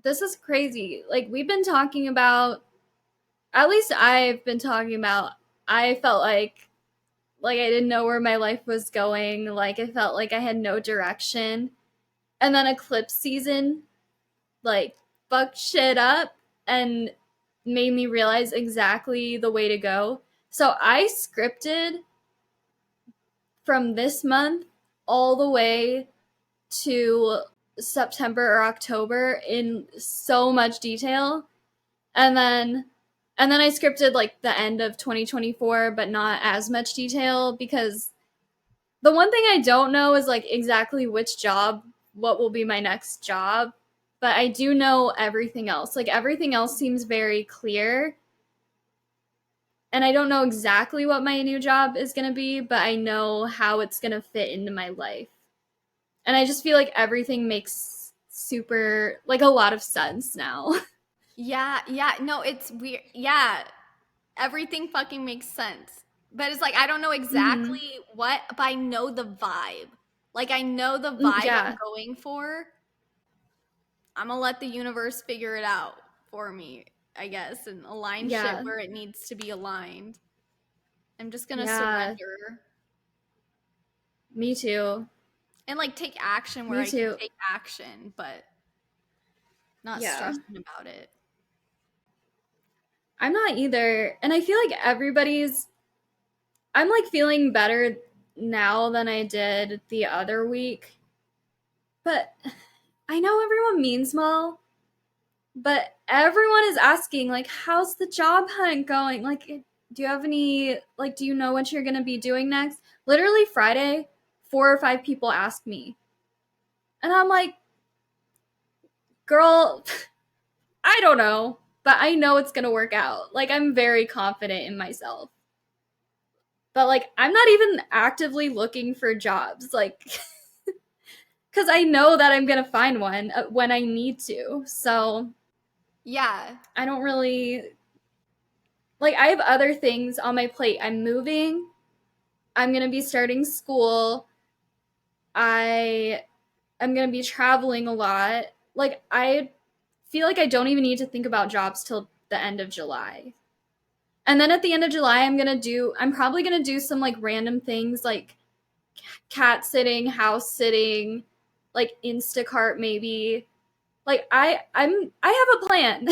this is crazy. Like, we've been talking about, at least I've been talking about, I felt like I didn't know where my life was going. Like, I felt like I had no direction. And then eclipse season, like, fucked shit up and made me realize exactly the way to go. So I scripted from this month all the way to September or October in so much detail. And then I scripted like the end of 2024 but not as much detail because the one thing I don't know is like exactly which job, what will be my next job, but I do know everything else. Like everything else seems very clear. And I don't know exactly what my new job is going to be, but I know how it's going to fit into my life. And I just feel like everything makes super, like a lot of sense now. Yeah, yeah. No, it's weird. Yeah, everything fucking makes sense. But it's like I don't know Mm-hmm. exactly what, but I know the vibe. Like I know the vibe I'm Yeah. going for. I'm gonna let the universe figure it out for me, I guess, and align shit Yeah. where it needs to be aligned. I'm just gonna Yeah. surrender Me too. and like take action where Me I can too. take action, but not Yeah. stressing about it. I'm not either. And I feel like I'm like feeling better now than I did the other week. But I know everyone means well, but everyone is asking, like, how's the job hunt going? Like, do you have any, like, do you know what you're going to be doing next? Literally Friday, 4 or 5 people asked me. And I'm like, girl, I don't know, but I know it's going to work out. Like, I'm very confident in myself. But, like, I'm not even actively looking for jobs. Like, because I know that I'm going to find one when I need to. So Yeah. I don't really, like, I have other things on my plate. I'm moving. I'm going to be starting school. I am going to be traveling a lot. Like, I feel like I don't even need to think about jobs till the end of July. And then at the end of July, I'm probably going to do some like random things like cat sitting, house sitting, like Instacart maybe. Like I have a plan.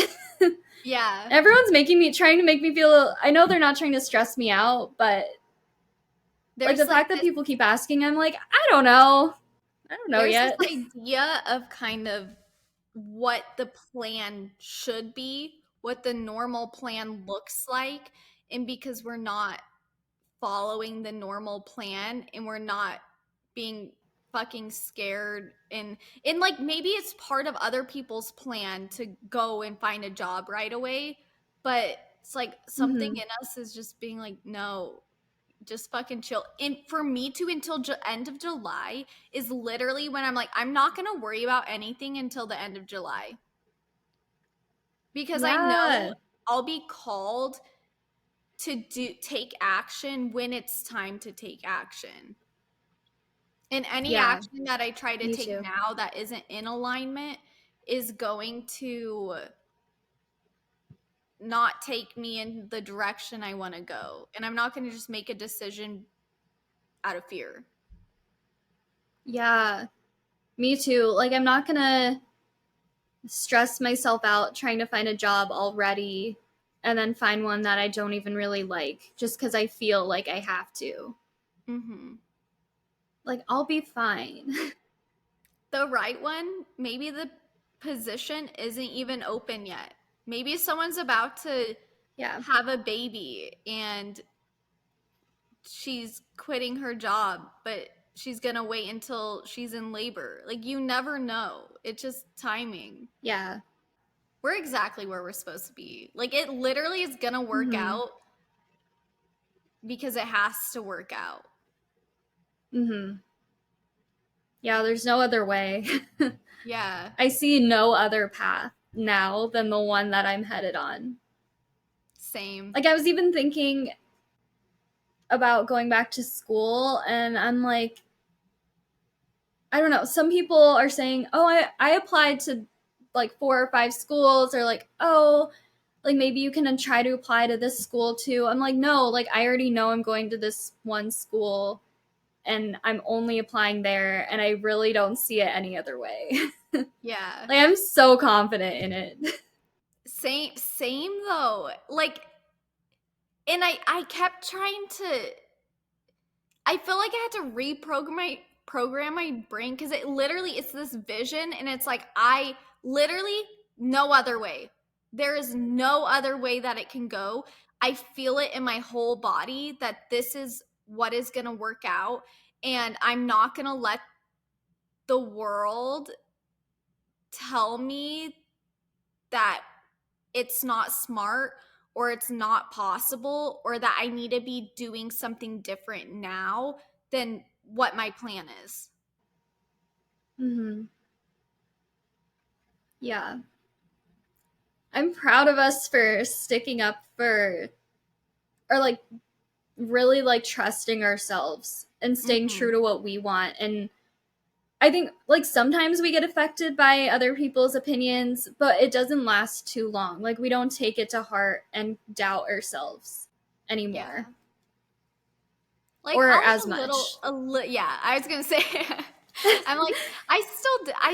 Yeah. Everyone's trying to make me feel, I know they're not trying to stress me out, but like the There's like fact that this people keep asking, I'm like, I don't know. I don't know there's this yet. idea of kind of what the plan should be, what the normal plan looks like, and because we're not following the normal plan and we're not being fucking scared and like maybe it's part of other people's plan to go and find a job right away, but it's like something Mm-hmm. in us is just being like no, just fucking chill. And for me to until end of July is literally when I'm like I'm not going to worry about anything until the end of July because I know Yeah. I'll be called to take action when it's time to take action. And any Yeah. action that I try to Me take too. now that isn't in alignment is going to not take me in the direction I want to go. And I'm not going to just make a decision out of fear. Yeah. Me too. Like I'm not gonna stress myself out trying to find a job already and then find one that I don't even really like just because I feel like I have to. Hmm. Like I'll be fine. The right one, maybe the position isn't even open yet. Maybe someone's about to Yeah. have a baby and she's quitting her job, but she's gonna wait until she's in labor. Like you never know. It's just timing. Yeah. We're exactly where we're supposed to be. Like it literally is gonna work Mhm. out because it has to work out. Mhm. Yeah, there's no other way. Yeah. I see no other path now than the one that I'm headed on. Same. Like I was even thinking about going back to school and I'm like I don't know. Some people are saying, "Oh, I applied to like 4 or 5 schools, or like, oh, like maybe you can try to apply to this school too. I'm like, no, like I already know I'm going to this one school and I'm only applying there, and I really don't see it any other way. Yeah. Like I'm so confident in it. Same though. Like, and I kept trying to, I feel like I had to program my brain, because it's this vision, and it's like, I literally, no other way. There is no other way that it can go. I feel it in my whole body that this is what is going to work out, and I'm not going to let the world tell me that it's not smart, or it's not possible, or that I need to be doing something different now than what my plan is. Mm-hmm. Yeah. I'm proud of us for sticking up for, or like really like trusting ourselves and staying Mm-hmm. true to what we want. And I think like sometimes we get affected by other people's opinions, but it doesn't last too long. Like we don't take it to heart and doubt ourselves Yeah. anymore, Like, or I'll as like much. yeah, I was gonna say, I'm like, I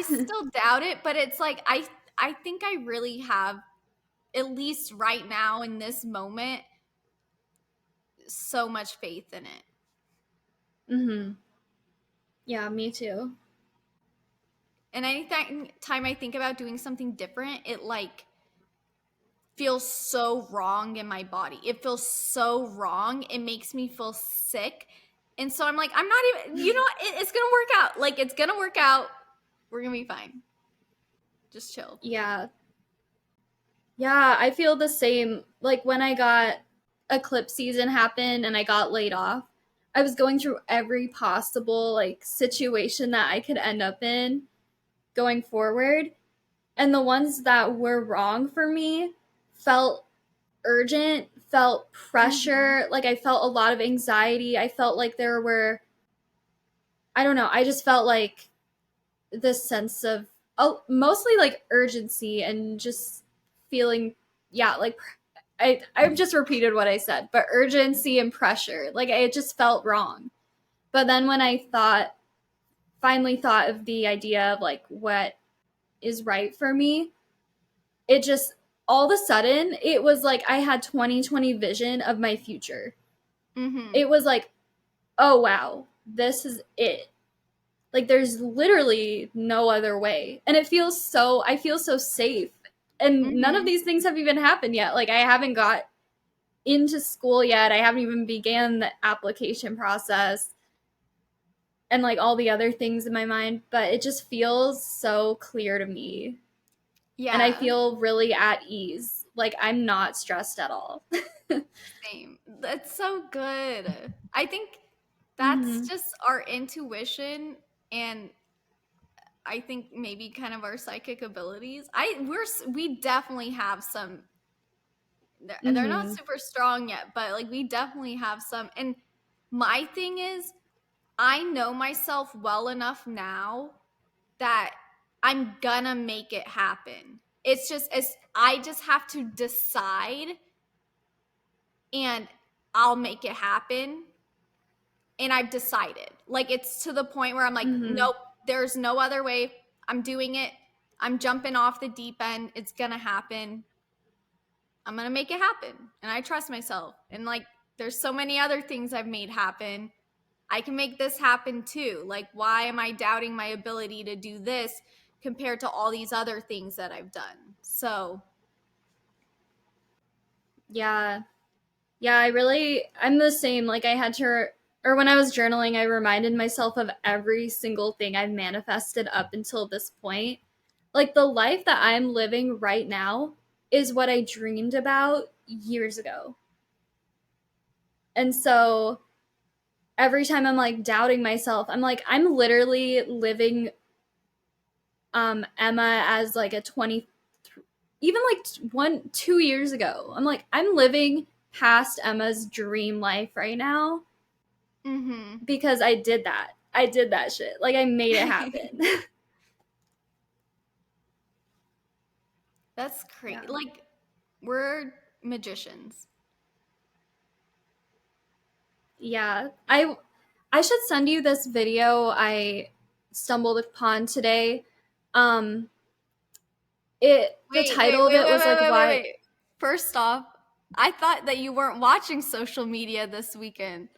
still doubt it, but it's like, I think I really have, at least right now in this moment, so much faith in it. Mm-hmm. Yeah, me too. And anytime time I think about doing something different, it like feels so wrong in my body. It feels so wrong. It makes me feel sick. And so I'm like, I'm not even, it's going to work out. Like, it's going to work out. We're going to be fine. Just chill. Yeah. Yeah, I feel the same. Like when I got eclipse season happened and I got laid off, I was going through every possible like situation that I could end up in going forward. And the ones that were wrong for me felt urgent, felt Mm-hmm. pressure, like I felt a lot of anxiety. I felt like there were, I don't know, I just felt like this sense of, oh, mostly like urgency and just feeling, yeah, like I've just repeated what I said, but urgency and pressure. Like it just felt wrong. But then when I finally thought of the idea of like what is right for me, it just, all of a sudden, it was like I had 2020 vision of my future. Mm-hmm. It was like, oh wow, this is it. Like there's literally no other way. And I feel so safe. And none of Mm-hmm. these things have even happened yet. Like I haven't got into school yet. I haven't even began the application process and like all the other things in my mind, but it just feels so clear to me. And I Yeah. feel really at ease. Like I'm not stressed at all. Same. That's so good. I think that's Mm-hmm. just our intuition, and I think maybe kind of our psychic abilities. We definitely have some. They're not Mm-hmm. super strong yet, but like we definitely have some. And my thing is, I know myself well enough now that I'm gonna make it happen. It's just, as I just have to decide, and I'll make it happen. And I've decided. Like, it's to the point where I'm like, Mm-hmm. nope, there's no other way. I'm doing it. I'm jumping off the deep end. It's gonna happen. I'm gonna make it happen. And I trust myself. And like, there's so many other things I've made happen. I can make this happen too. Like, why am I doubting my ability to do this compared to all these other things that I've done? So, Yeah. Yeah, I'm the same. Like, I had to, or when I was journaling, I reminded myself of every single thing I've manifested up until this point. Like, the life that I'm living right now is what I dreamed about years ago. And so every time I'm like doubting myself, I'm like, I'm literally living Emma as like a 20, even like 2 years ago. I'm like, I'm living past Emma's dream life right now mm-hmm. because I did that. I did that shit. Like I made it happen. That's crazy. Yeah. Like, we're magicians. Yeah. I should send you this video I stumbled upon today. Um the Wait, wait, title of wait, it wait, was wait, like wait, wait, why. wait. First off, I thought that you weren't watching social media this weekend.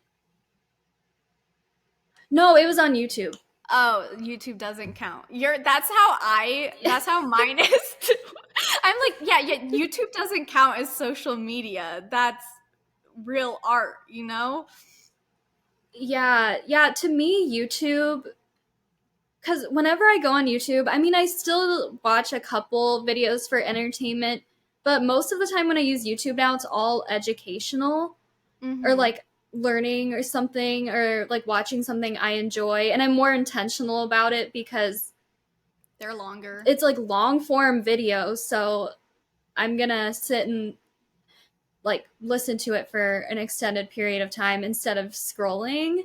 No, it was on YouTube. Oh, YouTube doesn't count. That's how mine is too. I'm like, yeah, YouTube doesn't count as social media. That's real art, you know? Yeah, yeah, to me YouTube, cuz whenever I go on YouTube, I mean I still watch a couple videos for entertainment, but most of the time when I use YouTube now it's all educational or Mm-hmm. like learning or something or like watching something I enjoy, and I'm more intentional about it because They're longer. it's like long form video, so I'm going to sit and like listen to it for an extended period of time instead of scrolling.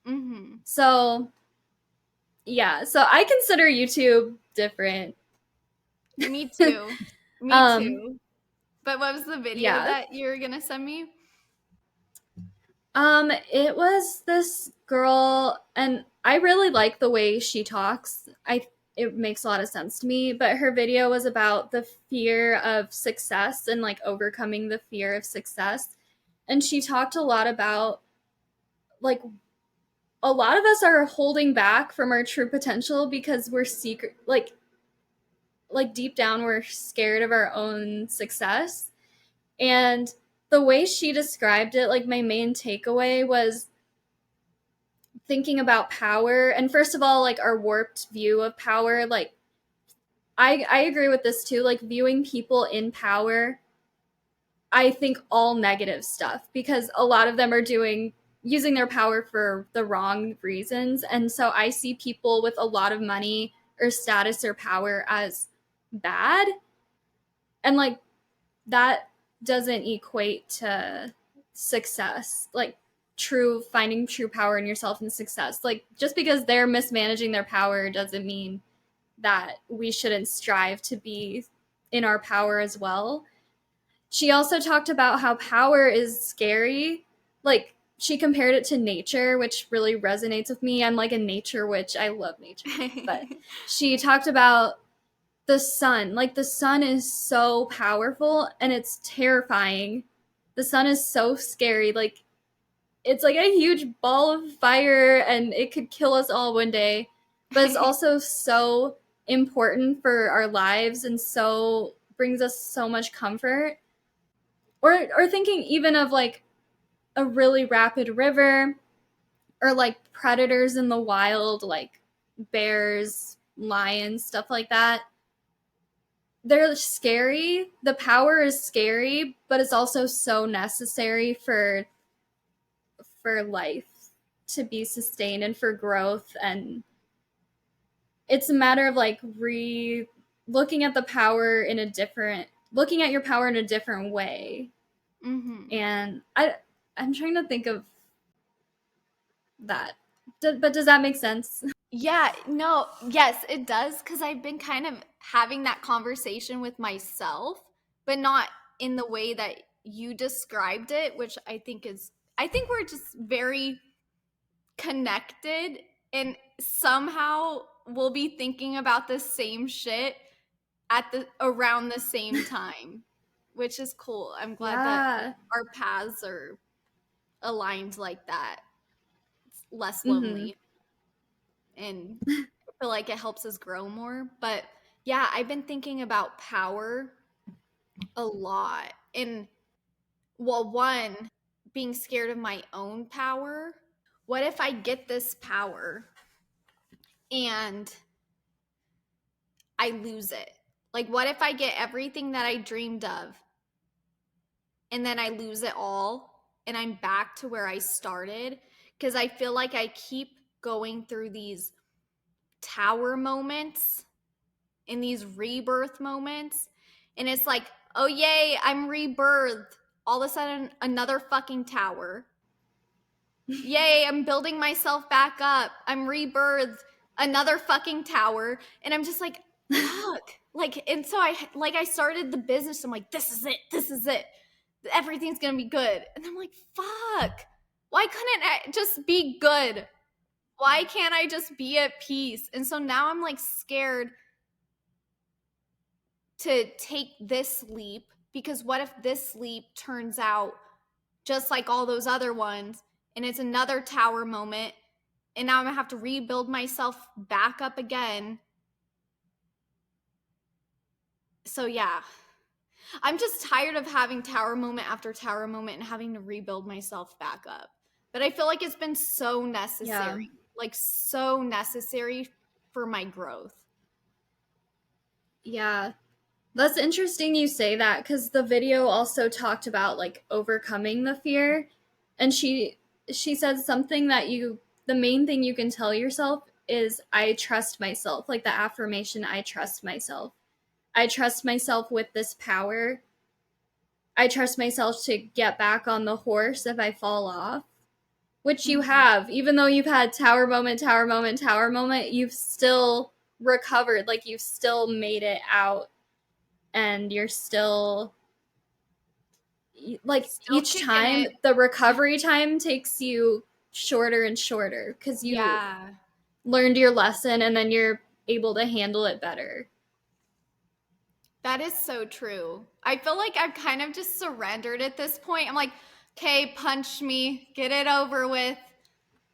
Mm-hmm. So, yeah, so I consider YouTube different. Me too. Me um, too. But what was the video yeah. that you're gonna send me? It was this girl, and I really like the way she talks. It makes a lot of sense to me, but her video was about the fear of success and like overcoming the fear of success. And she talked a lot about like a lot of us are holding back from our true potential because we're secret like deep down we're scared of our own success. And the way she described it, like my main takeaway was thinking about power, and first of all like our warped view of power. Like I agree with this too, like viewing people in power, I think all negative stuff, because a lot of them are doing using their power for the wrong reasons. And so I see people with a lot of money or status or power as bad. And like that doesn't equate to success. Like true finding true power in yourself and success. Like just because they're mismanaging their power doesn't mean that we shouldn't strive to be in our power as well. She also talked about how power is scary. Like she compared it to nature, which really resonates with me. I'm like a nature witch. I love nature. But she talked about the sun. Like the sun is so powerful and it's terrifying. The sun is so scary. Like it's like a huge ball of fire and it could kill us all one day. But it's also so important for our lives and so brings us so much comfort. Or thinking even of like a really rapid river or like predators in the wild, like bears, lions, stuff like that. They're scary. The power is scary, but it's also so necessary for life to be sustained and for growth. And it's a matter of like looking at the power in a different looking at your power in a different way. Mm-hmm. And I'm trying to think of that. But does that make sense? Yeah, no, yes, it does, because I've been kind of having that conversation with myself, but not in the way that you described it, which I think we're just very connected, and somehow we'll be thinking about the same shit at the around the same time, which is cool. I'm glad that Yeah. our paths are aligned like that. It's less Mhm. lonely, and I feel like it helps us grow more. But yeah, I've been thinking about power a lot. And well, one, being scared of my own power. What if I get this power and I lose it? Like, what if I get everything that I dreamed of and then I lose it all and I'm back to where I started? Because I feel like I keep going through these tower moments, in these rebirth moments. And it's like, oh, yay, I'm rebirthed. All of a sudden, another fucking tower. Yay, I'm building myself back up. I'm rebirthed. Another fucking tower. And I'm just like, fuck. like, and so I started the business. I'm like, this is it. This is it. Everything's going to be good. And I'm like, fuck. Why couldn't I just be good? Why can't I just be at peace? And so now I'm like scared to take this leap, because what if this leap turns out just like all those other ones and it's another tower moment, and now I'm gonna have to rebuild myself back up again. So yeah, I'm just tired of having tower moment after tower moment and having to rebuild myself back up. But I feel like it's been so necessary, like so necessary for my growth. Yeah. That's interesting you say that, because the video also talked about like overcoming the fear, and she said something that the main thing you can tell yourself is I trust myself, like the affirmation I trust myself. I trust myself with this power. I trust myself to get back on the horse if I fall off, which you have. Even though you've had tower moment, tower moment, tower moment, you've still recovered, like you've still made it out, and you're still like Still each kicking time it. the recovery time takes you shorter and shorter because you Yeah. learned your lesson and then you're able to handle it better. That is so true. I feel like I've kind of just surrendered at this point. I'm like, okay, punch me, get it over with.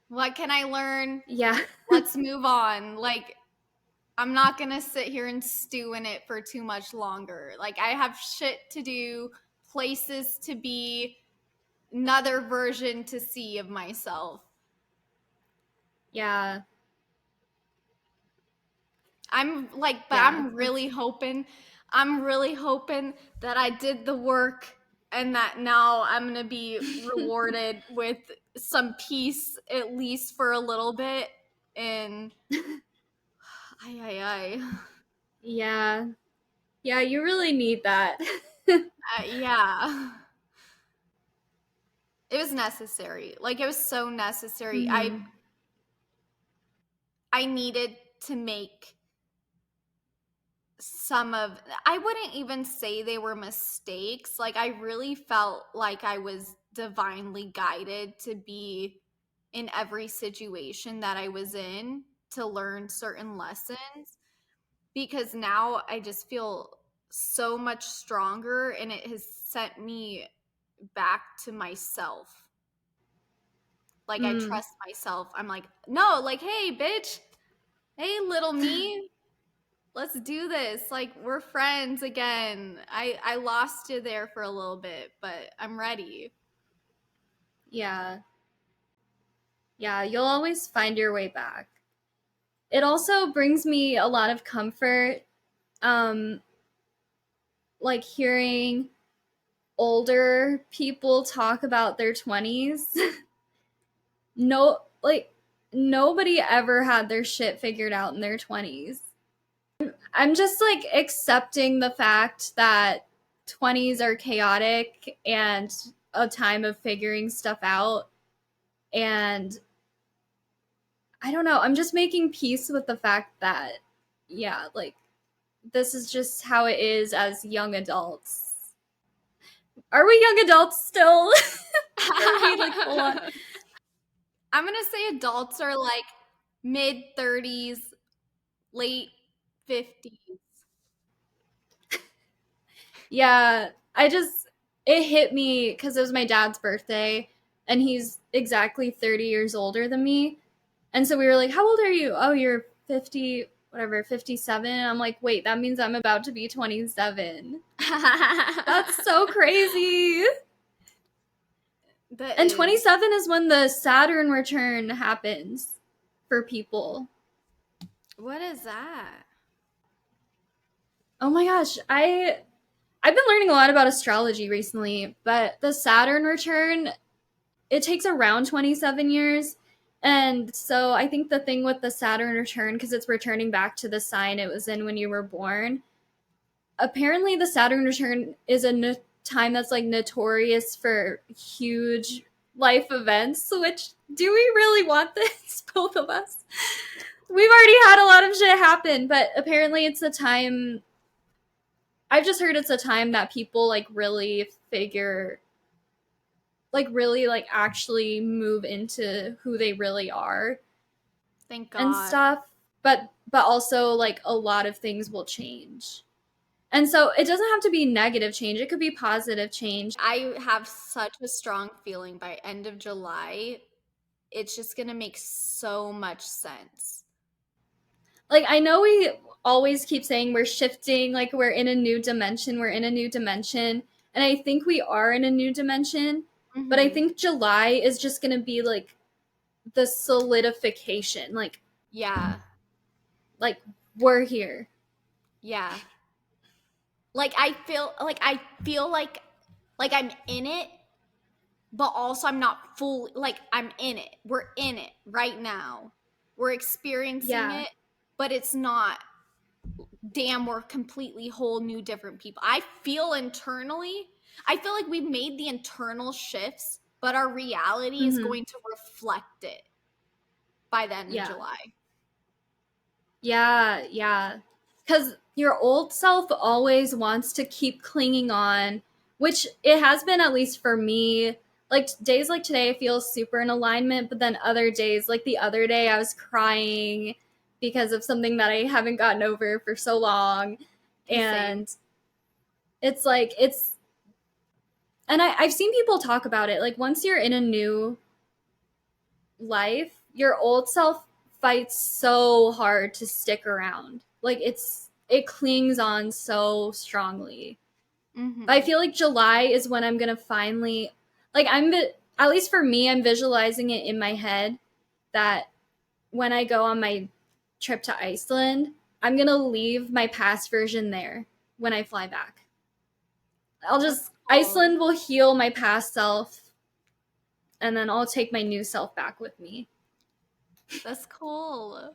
What can I learn? Yeah. Let's move on. Like, I'm not going to sit here and stew in it for too much longer. Like, I have shit to do, places to be, another version to see of myself. Yeah. I'm like, but Yeah. I'm really hoping that I did the work and that now I'm going to be rewarded with some peace, at least for a little bit. And ay. Yeah. Yeah, you really need that. Yeah. It was necessary. Like, it was so necessary. Mm-hmm. I needed to make some of, I wouldn't even say they were mistakes. Like, I really felt like I was divinely guided to be in every situation that I was in to learn certain lessons, because now I just feel so much stronger and it has sent me back to myself. Like, I Mm. trust myself. I'm like, no, like, hey, bitch. Hey, little me. Let's do this. Like, we're friends again. I lost you there for a little bit, but I'm ready. Yeah. Yeah, you'll always find your way back. It also brings me a lot of comfort, um, like hearing older people talk about their 20s. No, like, nobody ever had their shit figured out in their 20s. I'm just like accepting the fact that 20s are chaotic and a time of figuring stuff out. And I don't know, I'm just making peace with the fact that, yeah, like, this is just how it is as young adults. Are we young adults still? Are we like full on? I'm going to say adults are like mid 30s, late 50s. Yeah, it hit me because it was my dad's birthday and he's exactly 30 years older than me. And so we were like, how old are you? Oh, you're 50, whatever, 57. And I'm like, wait, that means I'm about to be 27. That's so crazy. And 27 is when the Saturn return happens for people. What is that? Oh my gosh, I've been learning a lot about astrology recently, but the Saturn return, it takes around 27 years. And so I think the thing with the Saturn return, because it's returning back to the sign it was in when you were born, apparently the Saturn return is a time that's like notorious for huge life events, which do we really want this? Both of us. We've already had a lot of shit happen, but apparently it's a time I've just heard it's a time that people like really figure, like really like actually move into who they really are Thank and God. stuff. But also like a lot of things will change. And so it doesn't have to be negative change. It could be positive change. I have such a strong feeling by end of July, it's just going to make so much sense. Like I know we always keep saying we're shifting, like we're in a new dimension, we're in a new dimension, and I think we are in a new dimension, but I Mm-hmm. think July is just going to be like the solidification, Yeah. like we're here. Yeah. Like I feel like I'm in it, but also I'm not fully like I'm in it. We're in it right now. We're experiencing Yeah. it, but it's not damn we're completely whole new different people. I feel internally, I feel like we've made the internal shifts, but our reality is Mhm. going to reflect it by the end of Yeah. July. Yeah, yeah. Cuz your old self always wants to keep clinging on, which it has been at least for me. Like days like today I feel super in alignment, but then other days, like the other day I was crying because of something that I haven't gotten over for so long. Same. And it's like it's and I've seen people talk about it. Like once you're in a new life, your old self fights so hard to stick around. Like it clings on so strongly. But I Mm-hmm. feel like July is when I'm gonna finally, like at least for me, I'm visualizing it in my head that when I go on my trip to Iceland, I'm gonna leave my past version there when I fly back. I'll That's just cool. Iceland will heal my past self, and then I'll take my new self back with me. That's cool.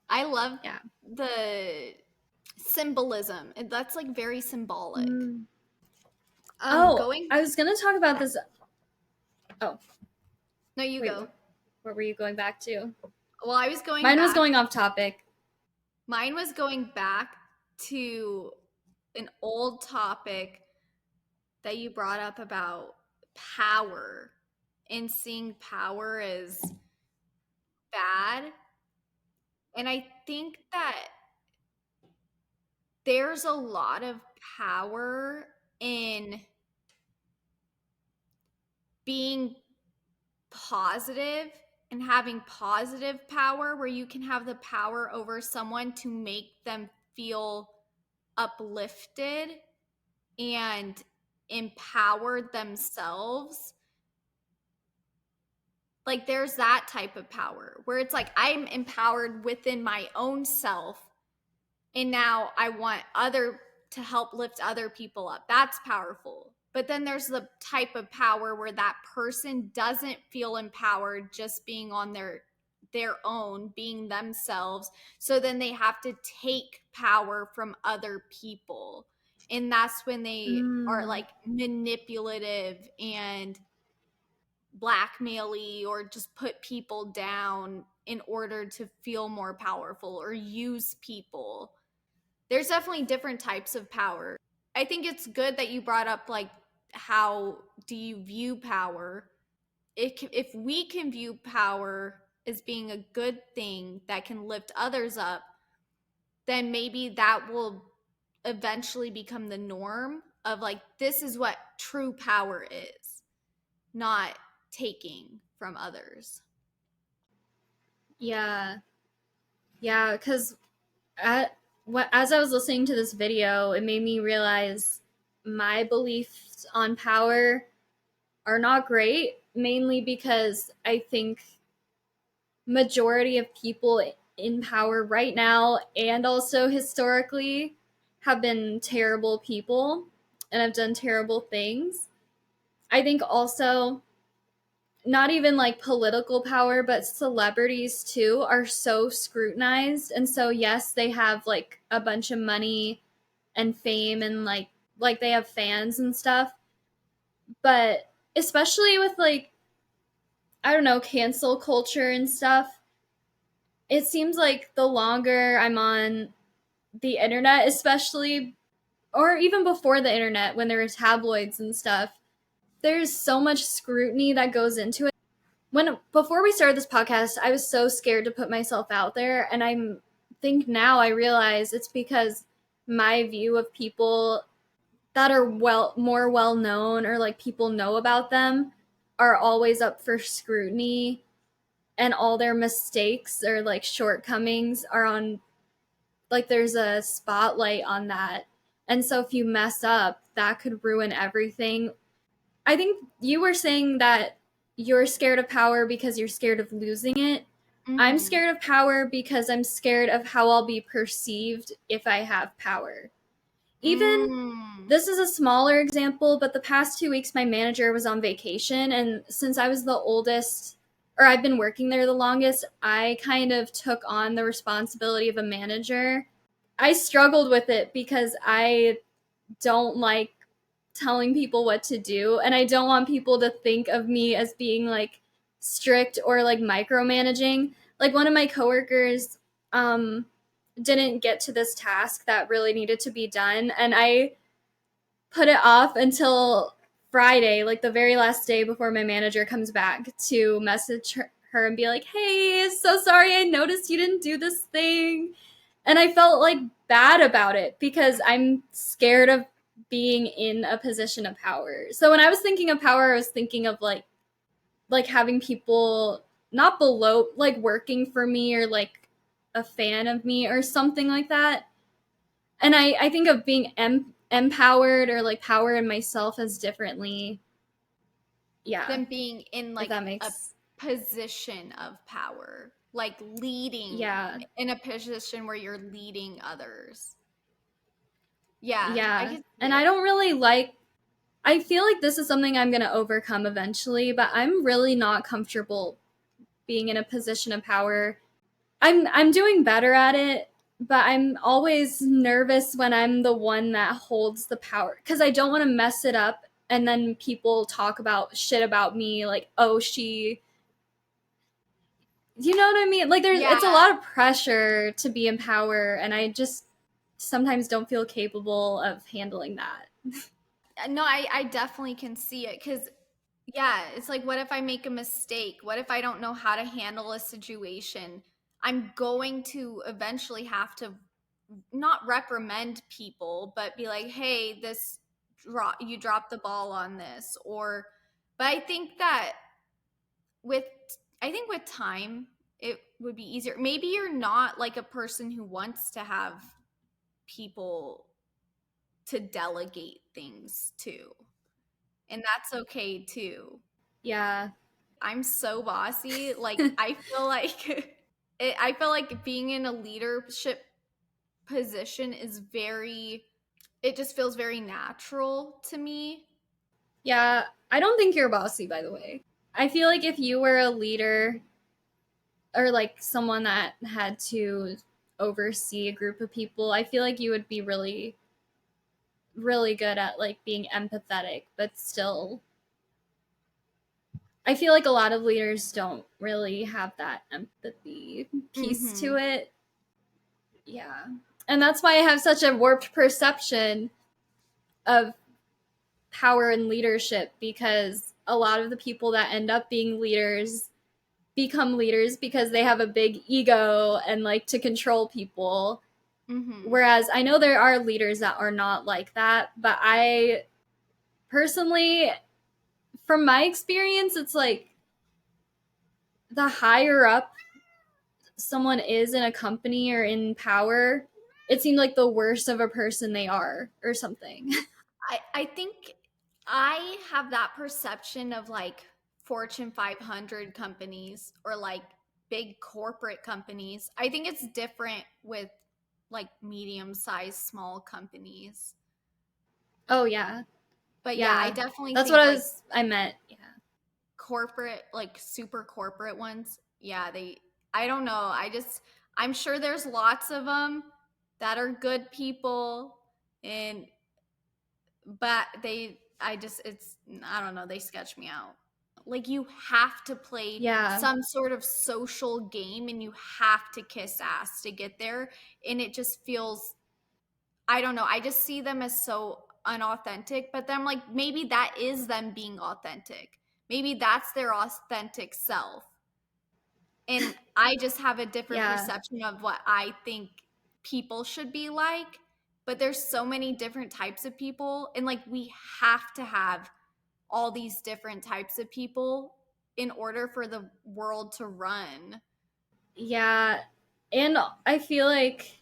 I love Yeah. the symbolism. That's like very symbolic. Mm. Oh, Going. I was gonna talk about this. Oh, No, you wait, go. where were you going back to? Well, I was going Mine was back. going off topic. Mine was going back to an old topic that you brought up about power and seeing power as bad. And I think that there's a lot of power in being positive and having positive power where you can have the power over someone to make them feel uplifted and empowered themselves. Like there's that type of power where it's like I'm empowered within my own self and now I want other to help lift other people up. That's powerful. But then there's the type of power where that person doesn't feel empowered just being on their own, being themselves. So then they have to take power from other people. And that's when they are Mm, like manipulative and blackmaily or just put people down in order to feel more powerful or use people. There's definitely different types of power. I think it's good that you brought up like how do you view power? If we can view power as being a good thing that can lift others up, then maybe that will eventually become the norm of like this is what true power is, not taking from others. yeah, yeah. Because as I was listening to this video, it made me realize my beliefs on power are not great. Mainly because I think majority of people in power right now and also historically have been terrible people and have done terrible things. I think also not even like political power, but celebrities too are so scrutinized. And so yes, they have like a bunch of money and fame and like they have fans and stuff. But especially with like I don't know, cancel culture and stuff, it seems like the longer I'm on the internet, especially or even before the internet when there were tabloids and stuff, there's so much scrutiny that goes into it. When before we started this podcast, I was so scared to put myself out there, and I think now I realize it's because my view of people that are more well known, or like people know about them, are always up for scrutiny, and all their mistakes or like shortcomings are on, like, there's a spotlight on that. And so if you mess up, that could ruin everything. I think you were saying that you're scared of power because you're scared of losing it. I'm Mm-hmm. scared of power because I'm scared of how I'll be perceived if I have power. Even Mm. this is a smaller example, but the past 2 weeks, my manager was on vacation. And since I was the oldest, or I've been working there the longest, I kind of took on the responsibility of a manager. I struggled with it because I don't like telling people what to do, and I don't want people to think of me as being like strict or like micromanaging. Like, one of my coworkers um didn't get to this task that really needed to be done, and I put it off until Friday, like the very last day before my manager comes back, to message her and be like, "Hey, so sorry, I noticed you didn't do this thing." And I felt like bad about it because I'm scared of being in a position of power. So when I was thinking of power, I was thinking of like having people not below, like working for me, or like a fan of me or something like that. And I think of being empowered, or like power in myself, as differently. Yeah, Than being in if like that a makes. position of power, like leading Yeah, in a position where you're leading others. Yeah, I yeah. can see And I it. don't really like, I feel like this is something I'm going to overcome eventually, but I'm really not comfortable being in a position of power. I'm doing better at it, but I'm always nervous when I'm the one that holds the power, cuz I don't want to mess it up and then people talk about shit about me, like, "Oh, she." You know what I mean? Like, there's Yeah, it's a lot of pressure to be in power, and I just sometimes don't feel capable of handling that. no, I definitely can see it because, yeah, it's like, what if I make a mistake? What if I don't know how to handle a situation? I'm going to eventually have to not reprimand people, but be like, hey, you dropped the ball on this. Or, but with, I think with time, it would be easier. Maybe you're not like a person who wants to have people to delegate things to, and that's okay too. Yeah. I'm so bossy. Like, I feel like I feel like being in a leadership position is very, it just feels very natural to me. Yeah, I don't think you're bossy, by the way. I feel like if you were a leader, or like someone that had to oversee a group of people, I feel like you would be really, really good at like being empathetic, but still, I feel like a lot of leaders don't really have that empathy piece to Mhm. it. Yeah. And that's why I have such a warped perception of power and leadership, because a lot of the people that end up being leaders become leaders because they have a big ego and like to control people. Mhm. Whereas I know there are leaders that are not like that, but I personally, from my experience, it's like the higher up someone is in a company or in power, it seemed like the worse of a person they are, or something. I think I have that perception of like Fortune 500 companies or like big corporate companies. I think it's different with like medium sized small companies. Oh, yeah. But yeah, I Yeah. definitely That's what think like I meant. Yeah. corporate, like super corporate ones, yeah, I don't know. I'm sure there's lots of them that are good people, and but I don't know, they sketch me out. Like, you have to play Yeah. some sort of social game and you have to kiss ass to get there, and it just feels I don't know. I just see them as so unauthentic, but then like maybe that is them being authentic. Maybe that's their authentic self. And I just have a different Yeah. perception of what I think people should be like. But there's so many different types of people, and like we have to have all these different types of people in order for the world to run. Yeah. And I feel like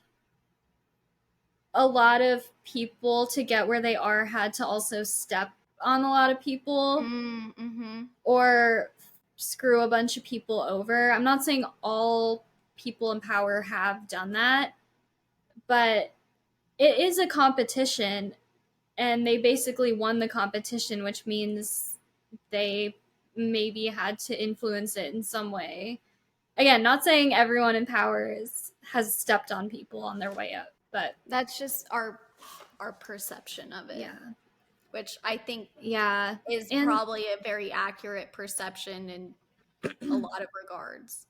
a lot of people to get where they are had to also step on a lot of people Mm-hmm. or screw a bunch of people over. I'm not saying all people in power have done that, but it is a competition and they basically won the competition, which means they maybe had to influence it in some way. Again, not saying everyone in power has stepped on people on their way up, but That's just our perception of it, yeah. which I think Yeah. is And probably a very accurate perception in a lot of regards.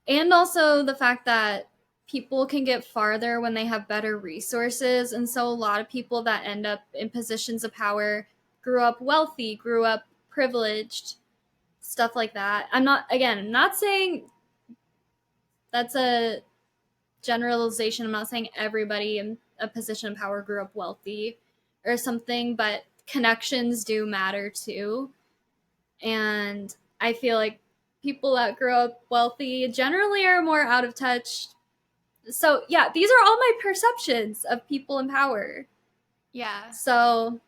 and also the fact that people can get farther when they have better resources, and so a lot of people that end up in positions of power grew up wealthy, grew up privileged, stuff like that. I'm not saying that's a generalization. I'm not saying everybody in a position of power grew up wealthy or something, but connections do matter too. And I feel like people that grow up wealthy generally are more out of touch. So, yeah, these are all my perceptions of people in power. Yeah. So,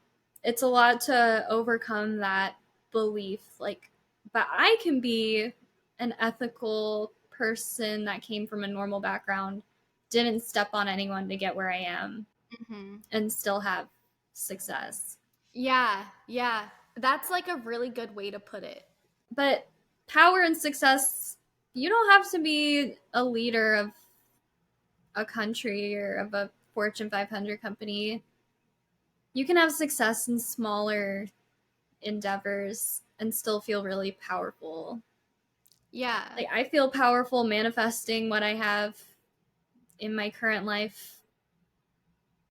it's a lot to overcome that belief. Like, but I can be an ethical person that came from a normal background, didn't step on anyone to get where I am, Hmm. and still have success. Yeah. Yeah. That's like a really good way to put it. But power and success, you don't have to be a leader of a country or of a Fortune 500 company. You can have success in smaller endeavors and still feel really powerful. Yeah. Like I feel powerful manifesting what I have in my current life